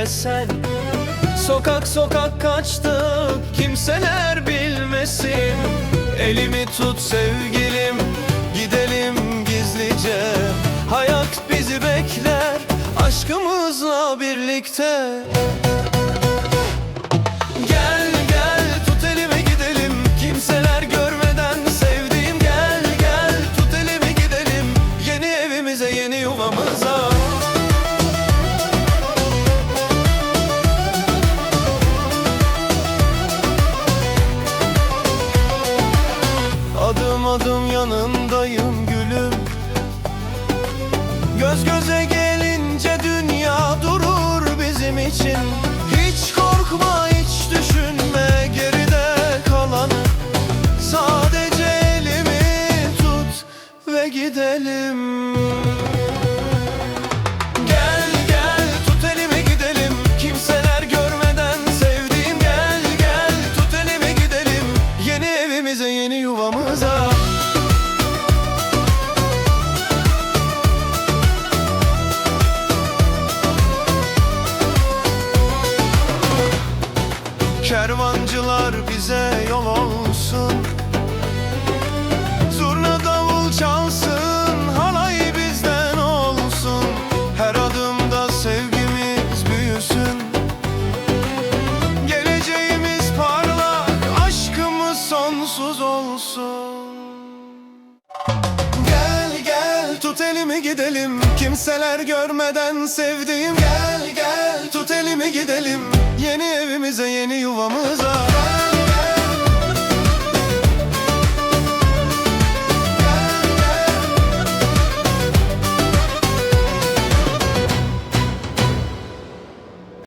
de sen. Sokak sokak kaçtık, kimseler bilmesin. Elimi tut sevgilim, gidelim gizlice. Hayat bizi bekler, aşkımızla birlikte. Gel gel tut elimi gidelim, kimseler görmeden sevdiğim. Gel gel tut elimi gidelim, yeni evimize, yeni yuvamıza. Adım adım yanındayım gülüm. Göz göze gelince dünya durur bizim için. Hiç korkma, hiç düşünme geride kalanı. Sadece elimi tut ve gidelim. Gel gel tut elimi gidelim, kimseler görmeden sevdiğim. Gel gel tut elimi gidelim, yeni evimize, yeni yuvamıza. Kervancılar bize yol olsun, zurna davul çalsın, halay bizden olsun. Her adımda sevgimiz büyüsün, geleceğimiz parlak, aşkımız sonsuz olsun. Gel gel tut elimi gidelim, kimseler görmeden sevdiğim. Gel gel tut elimi gidelim, yeni evimize, yeni yuvamıza.